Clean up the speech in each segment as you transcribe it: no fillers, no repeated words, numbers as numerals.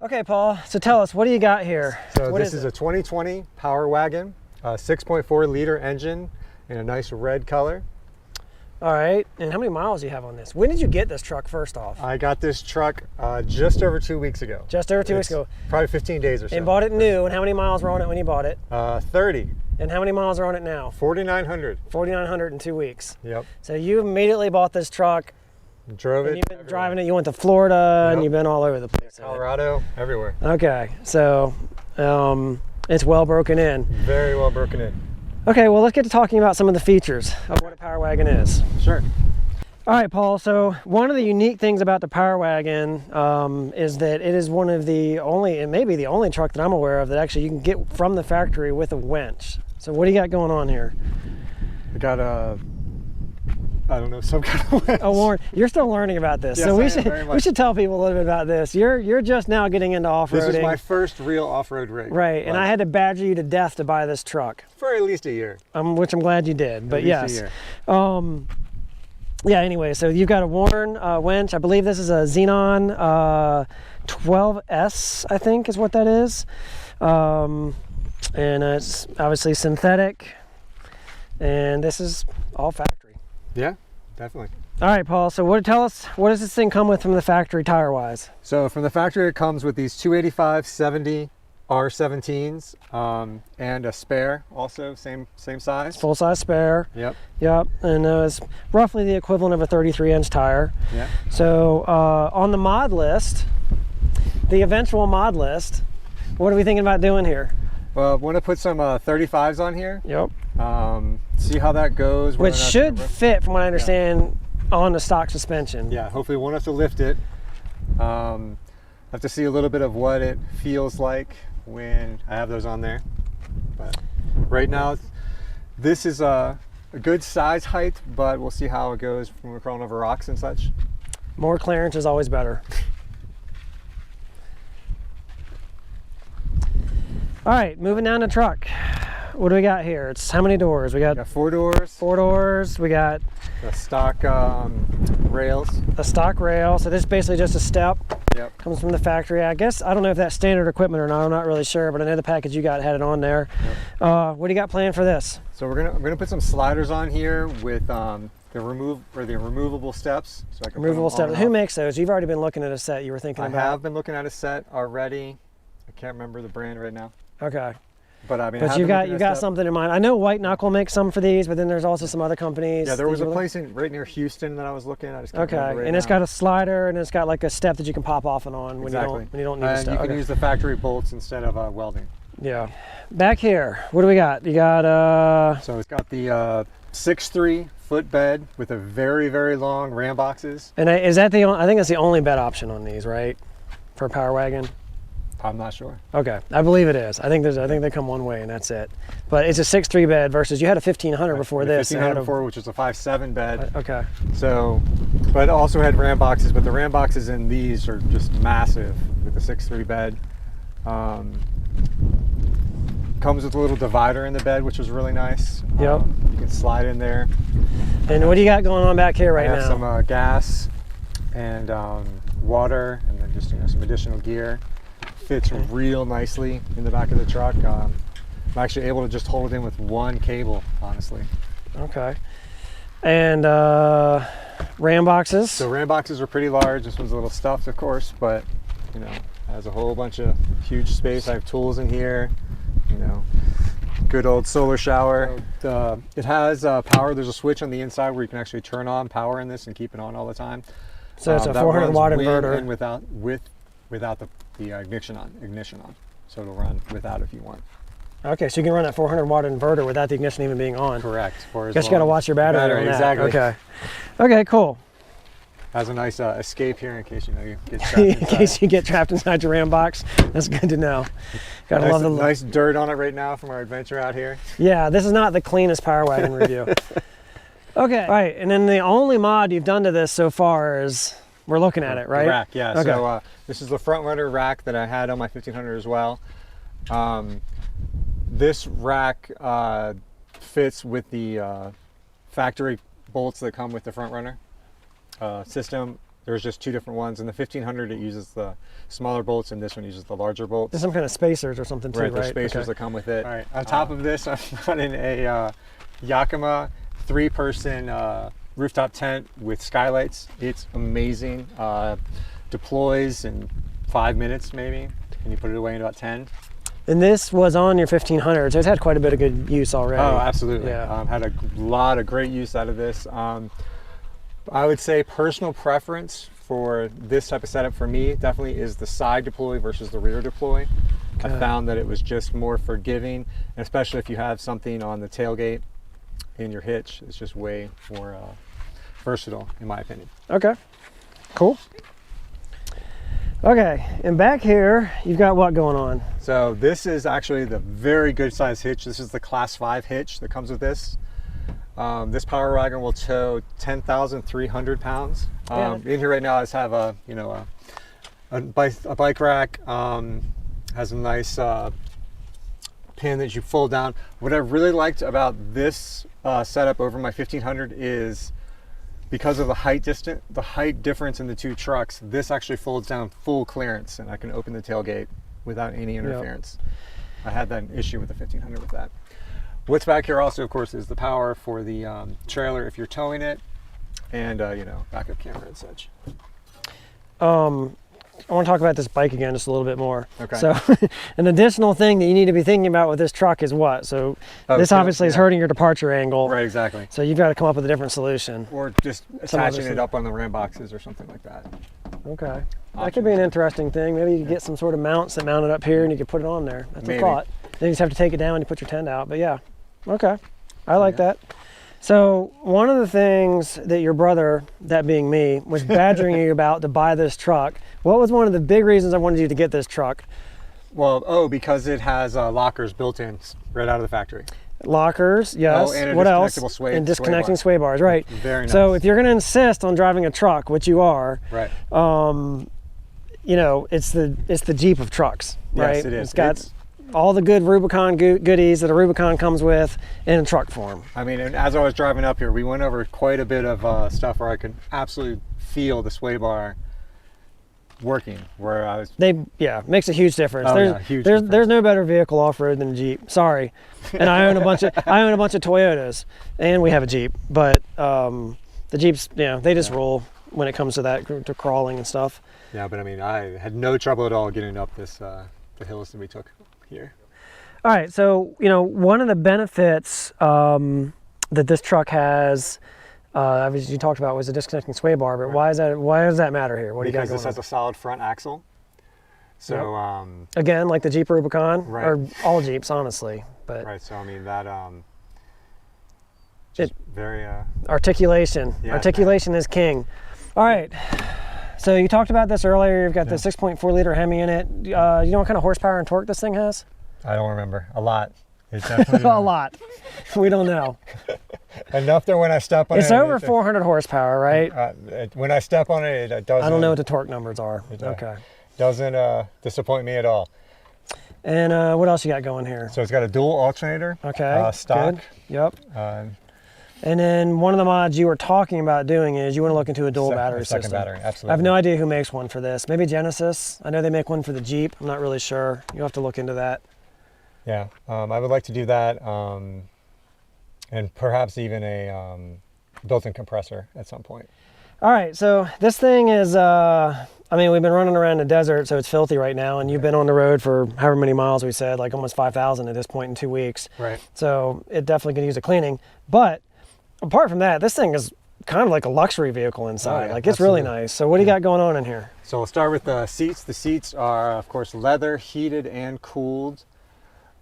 Okay, Paul, so tell us, what do you got here? So this is a 2020 Powerwagon, 6.4 liter engine in a nice red color. All right, and how many miles do you have on this? When did you get this truck first off? I got this truck just over 2 weeks ago. Just over 2 weeks ago. Probably 15 days or so. And bought it new, and how many miles were on it when you bought it? 30. And how many miles are on it now? 4,900. 4,900 in 2 weeks. Yep. So you immediately bought this truck. Drove it. And you've been driving it. You went to Florida, and you've been all over the place. Colorado, everywhere. Okay, so it's well broken in. Very well broken in. Okay, well, let's get to talking about some of the features of what a Powerwagon is. Sure. All right, Paul, so one of the unique things about the Powerwagon is that it is one of the only, and maybe the only truck that I'm aware of that actually you can get from the factory with a winch. So what do you got going on here? I got I don't know, some kind of winch. Oh, Warren, you're still learning about this. Yes, So we should tell people a little bit about this. You're just now getting into off-roading. This is my first real off-road rig. Right, and I had to badger you to death to buy this truck. For at least a year. Which I'm glad you did, but yes. At least a year. Yeah, anyway, so you've got a Warren winch. I believe this is a Xenon 12S, I think is what that is. And it's obviously synthetic. And this is all factory. Yeah, definitely. All right, Paul, so tell us, what does this thing come with from the factory tire-wise? So from the factory, it comes with these 285/70 R17s and a spare, also same size. Full-size spare. Yep. Yep, and it's roughly the equivalent of a 33-inch tire. Yeah. So on the mod list, the eventual mod list, what are we thinking about doing here? Well, I want to put some 35s on here. Yep. See how that goes. Which should fit, from what I understand, on the stock suspension. Yeah, hopefully we won't have to lift it. Have to see a little bit of what it feels like when I have those on there. But right now, this is a good size height, but we'll see how it goes when we're crawling over rocks and such. More clearance is always better. All right, moving down the truck. What do we got here? It's how many doors? We got 4 doors. 4 doors. We got the stock rails. A stock rail. So this is basically just a step. Yep. Comes from the factory. I guess, I don't know if that's standard equipment or not. I'm not really sure, but I know the package you got had it on there. Yep. What do you got planned for this? So I'm gonna put some sliders on here with the removable steps. So I can removable steps. Who makes those? You've already been looking at a set you were thinking about. I have been looking at a set already. I can't remember the brand right now. Okay. But I mean, you got something in mind. I know White Knuckle makes some for these, but then there's also some other companies. Yeah, there was a place right near Houston that I was looking at. I just can't remember right and now. It's got a slider and it's got like a step that you can pop off and on when you don't need to step. You can use the factory bolts instead of welding. Yeah. Back here, what do we got? You got So it's got the 6'3" footbed with a very, very long RAM boxes. And is that I think that's the only bed option on these, right? For a Powerwagon? I'm not sure. Okay, I believe it is. I think they come one way and that's it. But it's a 6'3" bed versus you had a 1500 before this. 1500 before, which was a 5'7" bed. Okay. So, but it also had RAM boxes, but the RAM boxes in these are just massive with the 6'3" bed. Comes with a little divider in the bed, which was really nice. Yep. You can slide in there. And what do you got going on back here right now? I have some gas and water, and then just some additional gear. Fits real nicely in the back of the truck. I'm actually able to just hold it in with one cable, honestly. Okay. And RAM boxes? So RAM boxes are pretty large. This one's a little stuffed, of course, but has a whole bunch of huge space. I have tools in here, good old solar shower. It has power. There's a switch on the inside where you can actually turn on power in this and keep it on all the time. So it's a 400 watt inverter. And without the ignition on. So it'll run without if you want. Okay, so you can run that 400 watt inverter without the ignition even being on. Correct. Guess you got to watch your battery on that. Exactly. Okay. Okay, cool. Has a nice escape here in case you get trapped inside. In case you get trapped inside your RAM box. That's good to know. Gotta love the nice dirt on it right now from our adventure out here. Yeah, this is not the cleanest Powerwagon review. Okay. All right, and then the only mod you've done to this so far is we're looking at it, right? The rack, yeah. Okay. So this is the front runner rack that I had on my 1500 as well. This rack fits with the factory bolts that come with the front runner system. There's just two different ones. In the 1500, it uses the smaller bolts, and this one uses the larger bolts. There's some kind of spacers or something too, right? There's spacers that come with it. All right. On top of this, I'm running a Yakima 3-person rooftop tent with skylights. It's amazing. Deploys in 5 minutes maybe, and you put it away in about 10. And this was on your 1500, so it's had quite a bit of good use already. Oh, absolutely. Yeah. Had a lot of great use out of this. I would say personal preference for this type of setup for me definitely is the side deploy versus the rear deploy. Okay. I found that it was just more forgiving, and especially if you have something on the tailgate in your hitch, it's just way more versatile in my opinion. Okay, cool. Okay, and back here, you've got what going on? So this is actually the very good size hitch. This is the Class 5 hitch that comes with this. This Powerwagon will tow 10,300 pounds. In here right now, I just have a bike rack. Has a nice pin that you fold down. What I really liked about this setup over my 1500 is because of the height difference in the two trucks. This actually folds down full clearance, and I can open the tailgate without any interference. Yep. I had that issue with the 1500 with that. What's back here also, of course, is the power for the trailer if you're towing it, and backup camera and such. I want to talk about this bike again just a little bit more. Okay. So an additional thing that you need to be thinking about with this truck is what? So this obviously is hurting your departure angle. Right, exactly. So you've got to come up with a different solution. Or just attaching it up on the RAM boxes or something like that. Okay. That could be an interesting thing. Maybe you could get some sort of mounts that mount it up here and you could put it on there. That's a thought. Then you just have to take it down and you put your tent out. But yeah, okay. I like that. So one of the things that your brother, that being me, was badgering you about to buy this truck. What was one of the big reasons I wanted you to get this truck? Well, because it has lockers built in right out of the factory. Lockers, yes. Oh, and what else? And disconnecting sway bars, right. Very nice. So if you're going to insist on driving a truck, which you are, right. It's the Jeep of trucks, right? Yes, it is. It's got all the good Rubicon goodies that a Rubicon comes with in truck form. I mean, and as I was driving up here, we went over quite a bit of stuff where I could absolutely feel the sway bar working. Where I was, makes a huge difference. Huge there's no better vehicle off-road than a Jeep. Sorry, and I own a bunch of Toyotas, and we have a Jeep, but the Jeeps, they just roll when it comes to that, to crawling and stuff. Yeah, but I mean, I had no trouble at all getting up this the hills that we took here. All right, so one of the benefits that this truck has, as you talked about, was a disconnecting sway bar. But why does that matter here? What do you got going on? Because this has a solid front axle. So again, like the Jeep Rubicon, right. or all Jeeps, honestly. But right. So I mean that just very articulation. Yeah, articulation is king. All right. So you talked about this earlier. You've got the 6.4 liter Hemi in it. You know what kind of horsepower and torque this thing has? I don't remember. A lot. It's definitely a lot. We don't know. Enough that when I step on it, it's over 400 horsepower, right? When I step on it, it doesn't. I don't know what the torque numbers are. Okay. Doesn't disappoint me at all. And what else you got going here? So it's got a dual alternator. Okay. Stock. Good. Yep. And then one of the mods you were talking about doing is you want to look into a dual battery system. Second battery, absolutely. I have no idea who makes one for this. Maybe Genesis. I know they make one for the Jeep. I'm not really sure. You'll have to look into that. Yeah, I would like to do that, and perhaps even a built-in compressor at some point. All right, so this thing is, I mean, we've been running around the desert, so it's filthy right now, and you've been on the road for however many miles we said, like almost 5,000 at this point in 2 weeks. Right. So it definitely can use a cleaning. But apart from that, this thing is kind of like a luxury vehicle inside. Like it's absolutely. Really nice. So what do you got going on in here? So we'll start with the seats. The seats are, of course, leather, heated and cooled.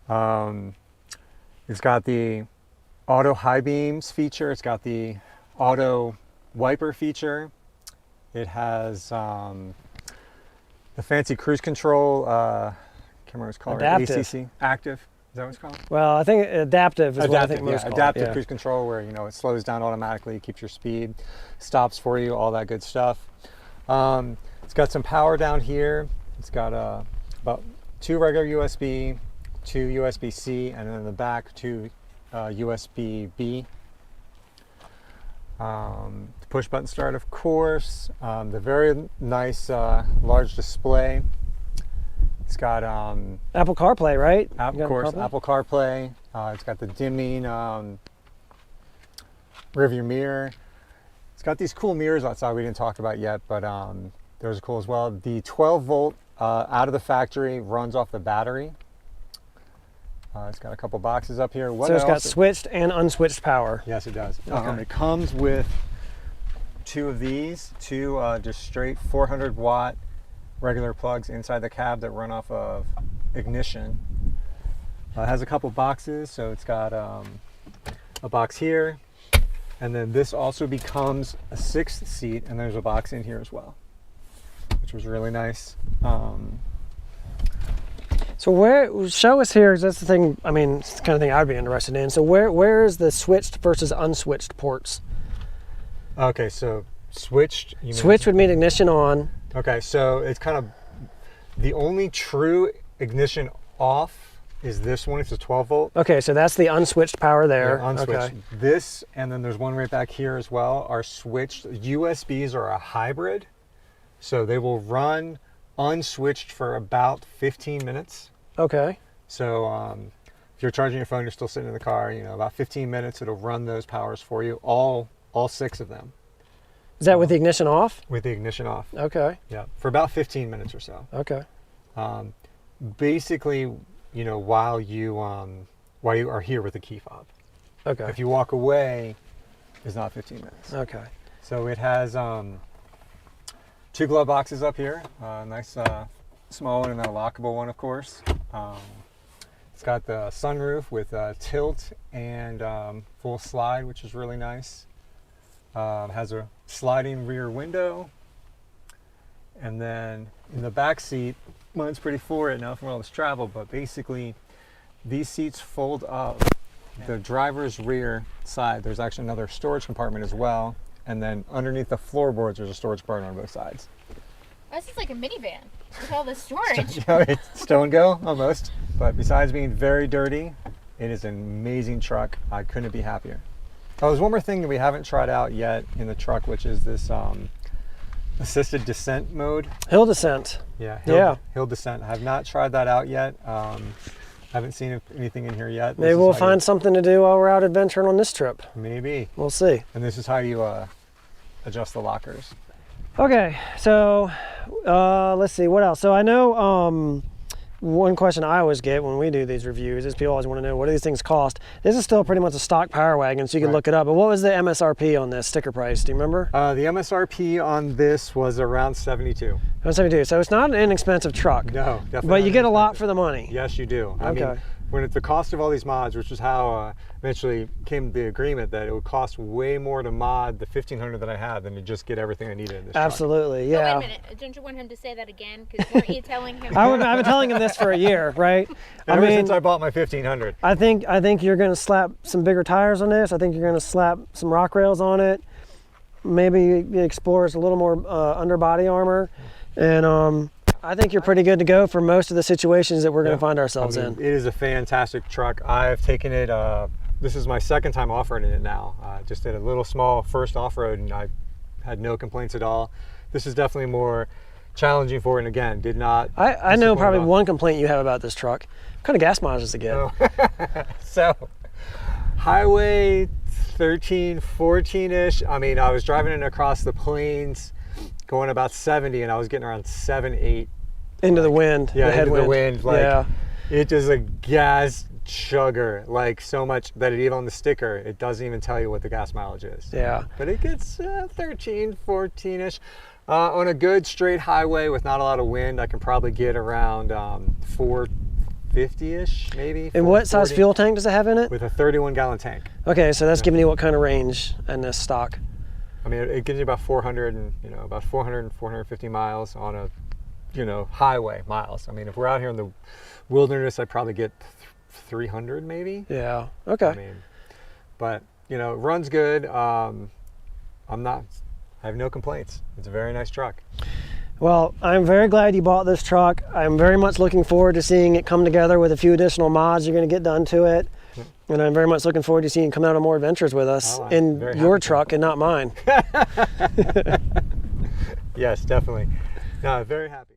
It's got the auto high beams feature. It's got the auto wiper feature. It has the fancy cruise control. I can't remember what it's called. Adaptive. ACC. Active. Is that what it's called? Well, I think adaptive is what I think most call it. Adaptive cruise control, where it slows down automatically, keeps your speed, stops for you, all that good stuff. It's got some power down here. It's got about 2 regular USB, 2 USB-C, and then in the back 2 USB-B. To push button start, of course. The very nice large display. It's got Apple CarPlay, right? of course, Apple CarPlay. It's got the dimming rearview mirror. It's got these cool mirrors outside we didn't talk about yet, but those are cool as well. The 12 volt out of the factory runs off the battery. It's got a couple boxes up here. So it's got switched and unswitched power. Yes, it does. Okay. It comes with two of these, two just straight 400 watt regular plugs inside the cab that run off of ignition. It has a couple boxes, so it's got a box here, and then this also becomes a 6th seat, and there's a box in here as well, which was really nice. So show us here, 'cause that's the thing, I mean, it's the kind of thing I'd be interested in. So where is the switched versus unswitched ports? Okay, so switched. Switch would mean ignition on. Okay, so it's kind of the only true ignition off is this one. It's a 12 volt. Okay, so that's the unswitched power there. Yeah, unswitched. Okay. This, and then there's one right back here as well, are switched. USBs are a hybrid, so they will run unswitched for about 15 minutes. Okay. So if you're charging your phone, you're still sitting in the car, about 15 minutes, it'll run those powers for you, all 6 of them. Is that with the ignition off? With the ignition off. Okay. Yeah, for about 15 minutes or so. Okay. Basically, while you are here with the key fob. Okay. If you walk away, it's not 15 minutes. Okay. So it has 2 glove boxes up here. Nice small one and then a lockable one, of course. It's got the sunroof with tilt and full slide, which is really nice. Has a sliding rear window. And then in the back seat, mine's pretty full right now from all this travel, but basically these seats fold up. The driver's rear side, there's actually another storage compartment as well. And then underneath the floorboards, there's a storage compartment on both sides. This is like a minivan with all the storage. It's stow and go almost. But besides being very dirty, it is an amazing truck. I couldn't be happier. Oh, there's one more thing that we haven't tried out yet in the truck, which is this assisted descent mode. Hill descent. Yeah, hill descent. I have not tried that out yet. Haven't seen anything in here yet. Maybe we'll find something to do while we're out adventuring on this trip. Maybe. We'll see. And this is how you adjust the lockers. Okay, so let's see, what else? So I know one question I always get when we do these reviews is people always want to know, what do these things cost? This is still pretty much a stock Powerwagon, so you can look it up. But what was the MSRP on this sticker price? Do you remember? The MSRP on this was around $72. $72. So it's not an inexpensive truck. No, definitely. But you get a lot for the money. Yes, you do. Okay. I mean, when it's the cost of all these mods, which is how eventually came to the agreement that it would cost way more to mod the 1500 that I had than to just get everything I needed in this Absolutely, truck. yeah. Oh, wait a minute. Don't you want him to say that again? Because weren't you telling him? I've been telling him this for a year, right? Ever since I bought my 1500. I think you're going to slap some bigger tires on this. I think you're going to slap some rock rails on it. Maybe explore a little more underbody armor. And I think you're pretty good to go for most of the situations that we're going to find ourselves in. It is a fantastic truck. I've taken it, this is my second time off-roading it now. Just did a little small first off-road and I had no complaints at all. This is definitely more challenging for it, and again, did not. I know probably one complaint you have about this truck. What kind of gas mileage does it get? Oh. So, highway 13, 14-ish. I mean, I was driving it across the plains going about 70 and I was getting around 7, 8. Into the wind, yeah, the headwind. Into the wind. Like, yeah. It is a gas chugger, like so much that even on the sticker, it doesn't even tell you what the gas mileage is. Yeah. But it gets 13, 14-ish. On a good straight highway with not a lot of wind, I can probably get around 450-ish, maybe. And what size fuel tank does it have in it? With a 31-gallon tank. Okay, so that's giving you what kind of range in this stock? I mean, it gives you about 400 and, about 400 and 450 miles on a, highway miles. I mean, if we're out here in the wilderness, I'd probably get 300 maybe. Yeah, okay. I mean, but, it runs good. I have no complaints. It's a very nice truck. Well, I'm very glad you bought this truck. I'm very much looking forward to seeing it come together with a few additional mods you're going to get done to it. And I'm very much looking forward to seeing you come out on more adventures with us Oh, I'm in very your happy to. truck and not mine. Yes, definitely. No, very happy.